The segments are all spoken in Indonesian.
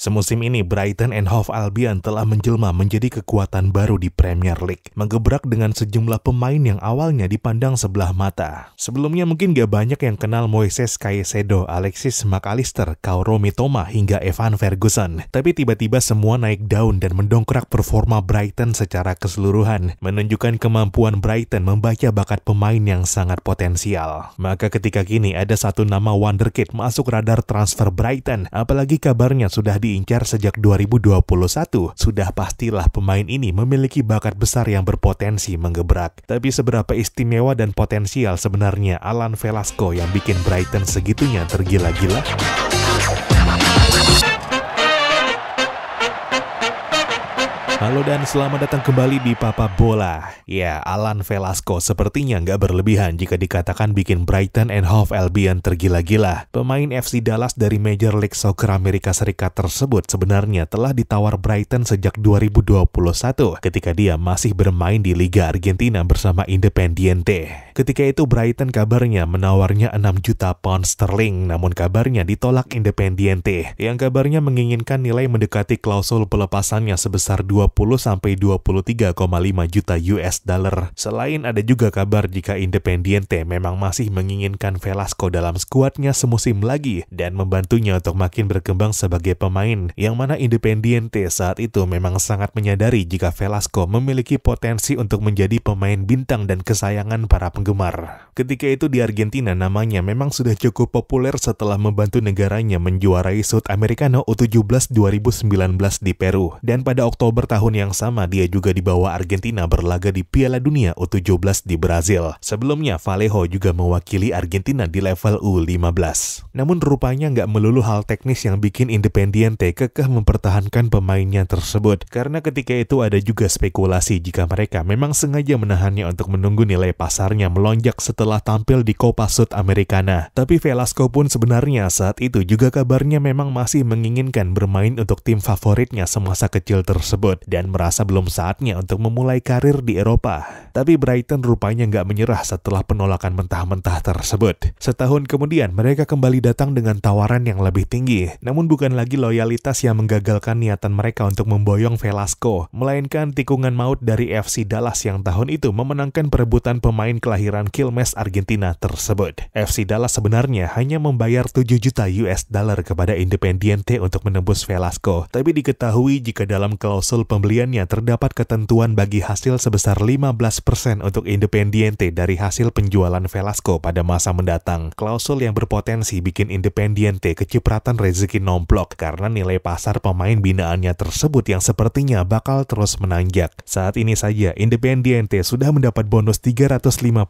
Semusim ini Brighton and Hove Albion telah menjelma menjadi kekuatan baru di Premier League, menggebrak dengan sejumlah pemain yang awalnya dipandang sebelah mata. Sebelumnya mungkin gak banyak yang kenal Moises Caicedo, Alexis Mac Allister, Kaoru Mitoma hingga Evan Ferguson. Tapi tiba-tiba semua naik daun dan mendongkrak performa Brighton secara keseluruhan, menunjukkan kemampuan Brighton membaca bakat pemain yang sangat potensial. Maka ketika kini ada satu nama wonderkid masuk radar transfer Brighton, apalagi kabarnya sudah diincar sejak 2021, sudah pastilah pemain ini memiliki bakat besar yang berpotensi menggebrak. Tapi seberapa istimewa dan potensial sebenarnya Alan Velasco yang bikin Brighton segitunya tergila-gila? Halo dan selamat datang kembali di Papa Bola. Ya, Alan Velasco sepertinya nggak berlebihan jika dikatakan bikin Brighton and Hove Albion tergila-gila. Pemain FC Dallas dari Major League Soccer Amerika Serikat tersebut sebenarnya telah ditawar Brighton sejak 2021 ketika dia masih bermain di Liga Argentina bersama Independiente. Ketika itu Brighton kabarnya menawarnya 6 juta pound sterling, namun kabarnya ditolak Independiente yang kabarnya menginginkan nilai mendekati klausul pelepasannya sebesar 20-23,5 juta US dollar. Selain ada juga kabar jika Independiente memang masih menginginkan Velasco dalam skuadnya semusim lagi dan membantunya untuk makin berkembang sebagai pemain, yang mana Independiente saat itu memang sangat menyadari jika Velasco memiliki potensi untuk menjadi pemain bintang dan kesayangan para penggemar. Ketika itu di Argentina namanya memang sudah cukup populer setelah membantu negaranya menjuarai Sudamericano U17 2019 di Peru, dan pada Oktober tahun yang sama dia juga dibawa Argentina berlaga di Piala Dunia U17 di Brazil. Sebelumnya Vallejo juga mewakili Argentina di level U15. Namun rupanya nggak melulu hal teknis yang bikin Independiente kekeh mempertahankan pemainnya tersebut, karena ketika itu ada juga spekulasi jika mereka memang sengaja menahannya untuk menunggu nilai pasarnya melonjak setelah tampil di Copa Sudamericana. Tapi Velasco pun sebenarnya saat itu juga kabarnya memang masih menginginkan bermain untuk tim favoritnya semasa kecil tersebut dan merasa belum saatnya untuk memulai karir di Eropa. Tapi Brighton rupanya nggak menyerah setelah penolakan mentah-mentah tersebut. Setahun kemudian mereka kembali datang dengan tawaran yang lebih tinggi, namun bukan lagi loyalitas yang menggagalkan niatan mereka untuk memboyong Velasco, melainkan tikungan maut dari FC Dallas yang tahun itu memenangkan perebutan pemain kelahiran Quilmes, Argentina tersebut. FC Dallas sebenarnya hanya membayar 7 juta US dollar kepada Independiente untuk menembus Velasco, tapi diketahui jika dalam klausul pembeliannya terdapat ketentuan bagi hasil sebesar 15% untuk Independiente dari hasil penjualan Velasco pada masa mendatang. Klausul yang berpotensi bikin Independiente kecipratan rezeki nomplok karena nilai pasar pemain binaannya tersebut yang sepertinya bakal terus menanjak. Saat ini saja Independiente sudah mendapat bonus 350.000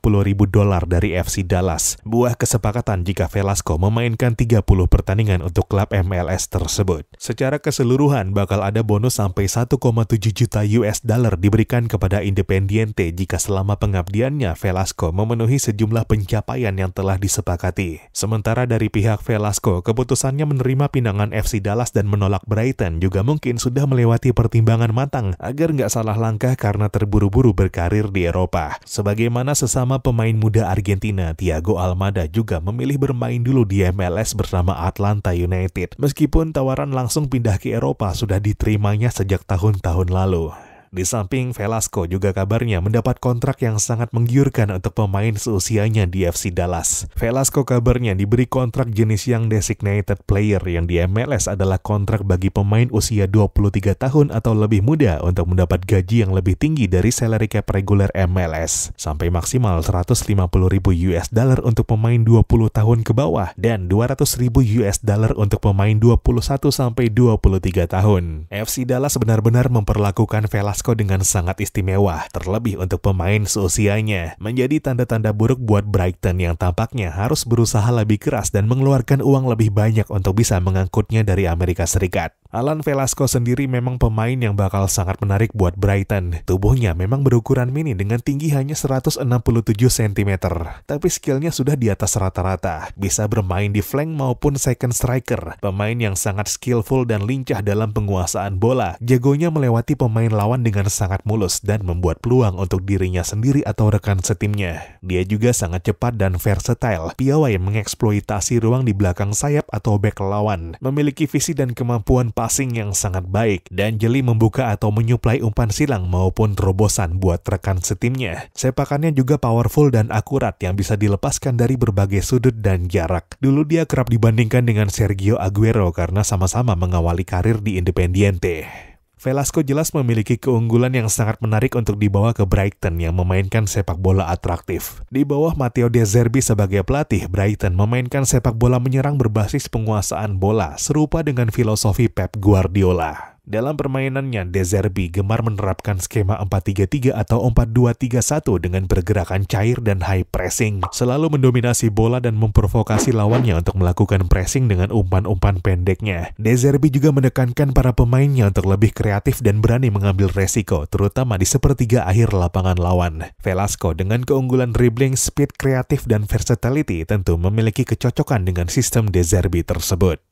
dolar dari FC Dallas, buah kesepakatan jika Velasco memainkan 30 pertandingan untuk klub MLS tersebut. Secara keseluruhan bakal ada bonus sampai 1,7 juta US dollar diberikan kepada Independiente jika selama pengabdiannya Velasco memenuhi sejumlah pencapaian yang telah disepakati. Sementara dari pihak Velasco, keputusannya menerima pinangan FC Dallas dan menolak Brighton juga mungkin sudah melewati pertimbangan matang agar nggak salah langkah karena terburu-buru berkarir di Eropa. Sebagaimana sesama pemain muda Argentina, Thiago Almada juga memilih bermain dulu di MLS bersama Atlanta United, meskipun tawaran langsung pindah ke Eropa sudah diterimanya sejak tahun-tahun lalu. Di samping Velasco juga kabarnya mendapat kontrak yang sangat menggiurkan untuk pemain seusianya di FC Dallas. Velasco kabarnya diberi kontrak jenis yang designated player yang di MLS adalah kontrak bagi pemain usia 23 tahun atau lebih muda untuk mendapat gaji yang lebih tinggi dari salary cap reguler MLS, sampai maksimal 150.000 US dollar untuk pemain 20 tahun ke bawah dan 200.000 US dollar untuk pemain 21 sampai 23 tahun. FC Dallas benar-benar memperlakukan Velasco dengan sangat istimewa, terlebih untuk pemain seusianya. Menjadi tanda-tanda buruk buat Brighton yang tampaknya harus berusaha lebih keras dan mengeluarkan uang lebih banyak untuk bisa mengangkutnya dari Amerika Serikat. Alan Velasco sendiri memang pemain yang bakal sangat menarik buat Brighton. Tubuhnya memang berukuran mini dengan tinggi hanya 167 cm, tapi skillnya sudah di atas rata-rata. Bisa bermain di flank maupun second striker. Pemain yang sangat skillful dan lincah dalam penguasaan bola. Jagonya melewati pemain lawan dengan sangat mulus dan membuat peluang untuk dirinya sendiri atau rekan setimnya. Dia juga sangat cepat dan versatile, piawai mengeksploitasi ruang di belakang sayap atau bek lawan, memiliki visi dan kemampuan passing yang sangat baik, dan jeli membuka atau menyuplai umpan silang maupun terobosan buat rekan setimnya. Sepakannya juga powerful dan akurat yang bisa dilepaskan dari berbagai sudut dan jarak. Dulu dia kerap dibandingkan dengan Sergio Aguero karena sama-sama mengawali karir di Independiente. Velasco jelas memiliki keunggulan yang sangat menarik untuk dibawa ke Brighton yang memainkan sepak bola atraktif. Di bawah Matteo De Zerbi sebagai pelatih, Brighton memainkan sepak bola menyerang berbasis penguasaan bola, serupa dengan filosofi Pep Guardiola. Dalam permainannya, De Zerbi gemar menerapkan skema 4-3-3 atau 4-2-3-1 dengan pergerakan cair dan high pressing, selalu mendominasi bola dan memprovokasi lawannya untuk melakukan pressing dengan umpan-umpan pendeknya. De Zerbi juga menekankan para pemainnya untuk lebih kreatif dan berani mengambil resiko, terutama di sepertiga akhir lapangan lawan. Velasco dengan keunggulan dribbling, speed, kreatif, dan versatility tentu memiliki kecocokan dengan sistem De Zerbi tersebut.